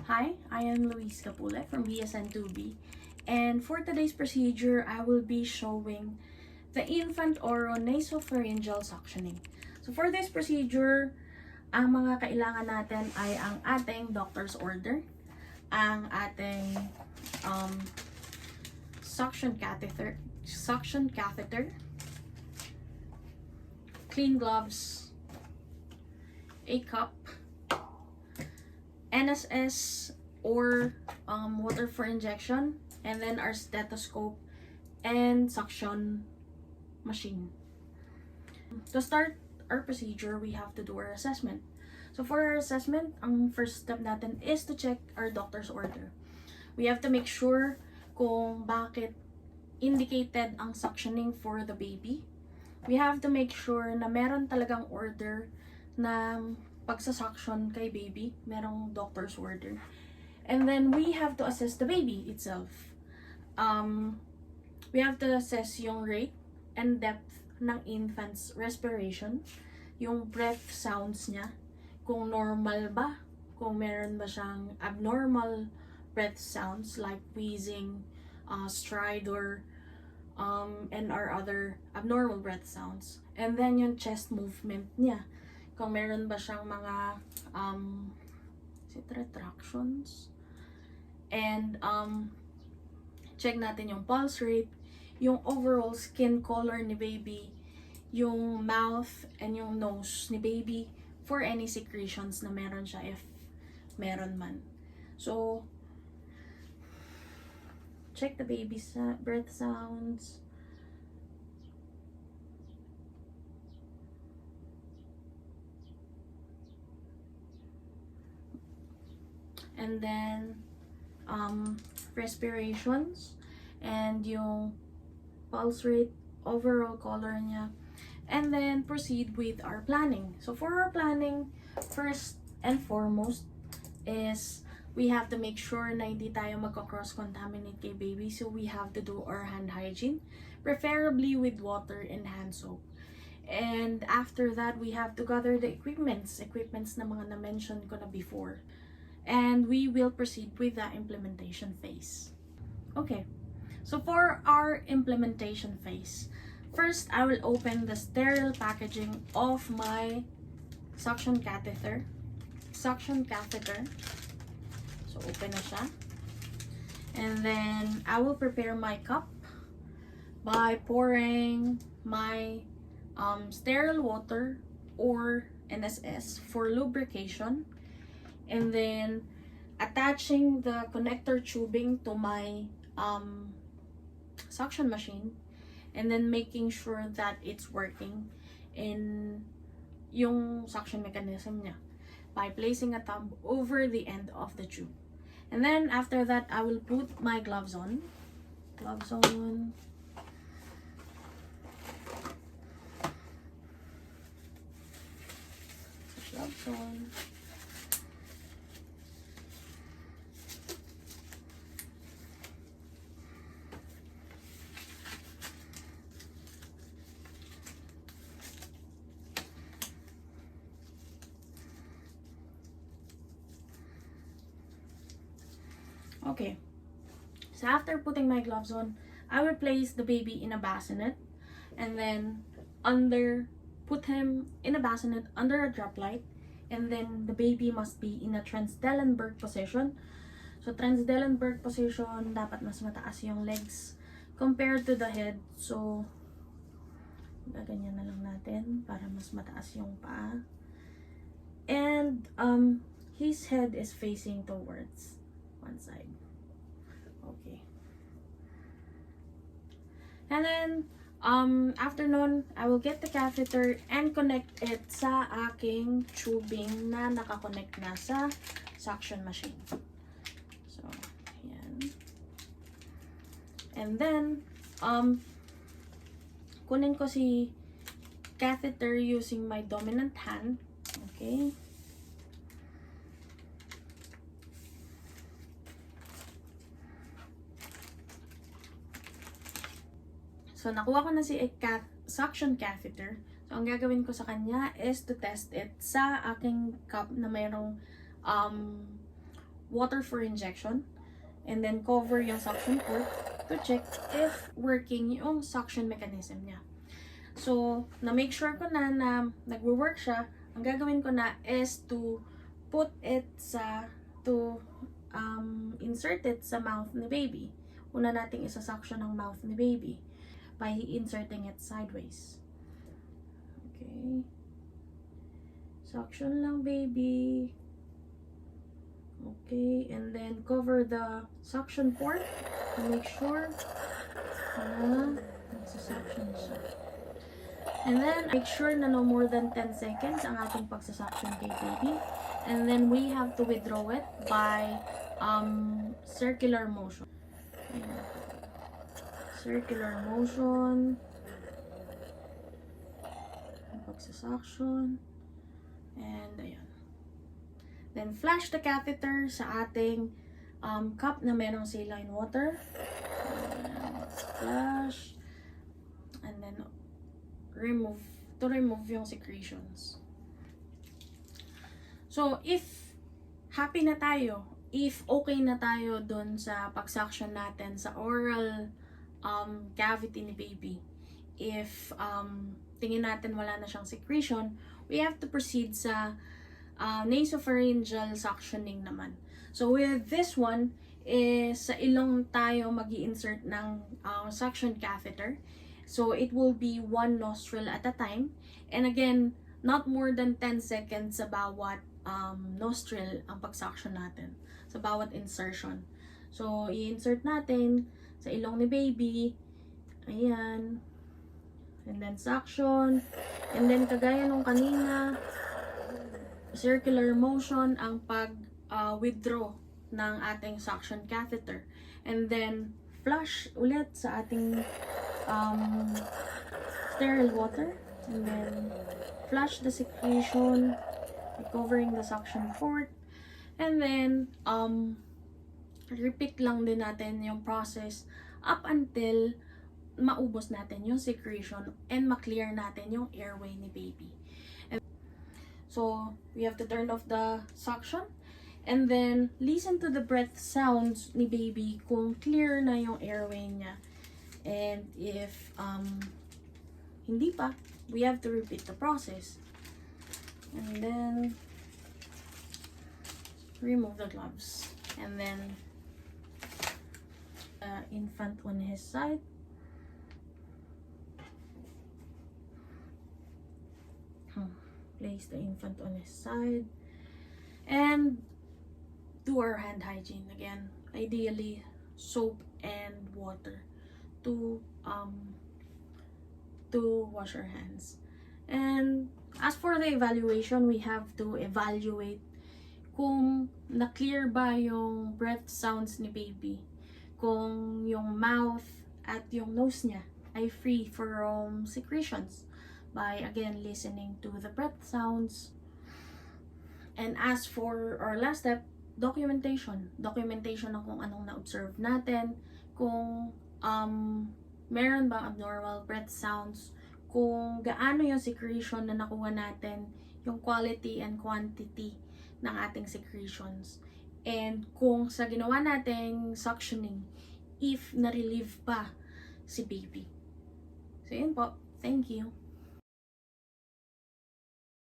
Hi, I am Luis Capule from BSN2B, and for today's procedure, I will be showing the infant Oro-Nasopharyngeal suctioning. So for this procedure, ang mga kailangan natin ay ang ating doctor's order, ang ating suction catheter, clean gloves, a cup, NSS or water for injection, and then our stethoscope and suction machine. To start our procedure, we have to do our assessment. So for our assessment, ang first step natin is to check our doctor's order. We have to make sure kung bakit indicated ang suctioning for the baby. We have to make sure na meron talagang order na pagsa-suction kay baby, merong doctor's order. And then we have to assess the baby itself. We have to assess yung rate and depth ng infant's respiration, yung breath sounds niya, kung normal ba, kung meron ba siyang abnormal breath sounds like wheezing, stridor, and our other abnormal breath sounds. And then yung chest movement niya, kung meron ba siyang mga retractions. And check natin yung pulse rate, yung overall skin color ni baby, yung mouth and yung nose ni baby for any secretions na meron siya if meron man. So check the baby's breath sounds. And then respirations and yung pulse rate, overall color niya, and then proceed with our planning. So for our planning, first and foremost is we have to make sure na hindi tayo magka-cross-contaminate kay baby, so we have to do our hand hygiene, preferably with water and hand soap. And after that, we have to gather the equipments na mga na-mention ko na before. And we will proceed with the implementation phase. Okay, so for our implementation phase, first I will open the sterile packaging of my suction catheter. So open na siya. And then I will prepare my cup by pouring my sterile water or NSS for lubrication. And then attaching the connector tubing to my suction machine, and then making sure that it's working in yung suction mechanism niya by placing a tub over the end of the tube. And then after that, I will put my gloves on. Gloves on. Okay, so after putting my gloves on, I will place the baby in a bassinet, and then put him in a bassinet under a drop light, and then the baby must be in a Transdellenberg position. So Transdellenberg position, dapat mas mataas yung legs compared to the head. So gaganyan na lang natin para mas mataas yung paa. And his head is facing towards one side. Okay. And then after nun, I will get the catheter and connect it sa aking tubing na nakakonect na sa suction machine. So, yan. And then kunin ko si catheter using my dominant hand. Okay. So, nakuha ko na si suction catheter. So, ang gagawin ko sa kanya is to test it sa aking cup na mayroong water for injection. And then cover yung suction port to check if working yung suction mechanism niya. So, na-make sure ko na nagwo-work siya. Ang gagawin ko na is to put it insert it sa mouth ni baby. Una nating isa-suction ang mouth ni baby by inserting it sideways. Okay. Suction lang, baby. Okay, and then cover the suction port to make sure na nagsusuction siya. And then, make sure na no more than 10 seconds ang ating pagsusuction kay baby. And then, we have to withdraw it by circular motion. Ayan. Circular motion. Pagsusuction. And, ayan. Then, flash the catheter sa ating cup na merong saline water. And let's flash. And then, remove yung secretions. So, if happy na tayo, if okay na tayo dun sa pag-suction natin sa oral cavity ni baby, if tingin natin wala na siyang secretion, we have to proceed sa nasopharyngeal suctioning naman. So with this one, is sa ilong tayo mag-i-insert ng suction catheter. So it will be one nostril at a time. And again, not more than 10 seconds sa bawat nostril ang pag-suction natin. Sa bawat insertion. So i-insert natin sa ilong ni baby. Ayan. And then suction. And then kagaya nung kanina, circular motion ang pag-withdraw ng ating suction catheter. And then, flush ulit sa ating sterile water. And then, flush the secretion, covering the suction port. And then, repeat lang din natin yung process up until maubos natin yung secretion and maklear natin yung airway ni baby. So, we have to turn off the suction and then listen to the breath sounds ni baby kung clear na yung airway niya. And if hindi pa, we have to repeat the process. And then remove the gloves. And then infant on his side. Place the infant on his side and do our hand hygiene again. Ideally, soap and water to wash our hands. And as for the evaluation, we have to evaluate kung na-clear ba yung breath sounds ni baby, kung yung mouth at yung nose niya ay free from secretions, by again listening to the breath sounds. And as for our last step, documentation ng kung anong na-observe natin, kung meron bang abnormal breath sounds, kung gaano yung secretion na nakuha natin, yung quality and quantity ng ating secretions, and kung sa ginawa nating suctioning, if na-relieve pa si baby. So yun po, thank you.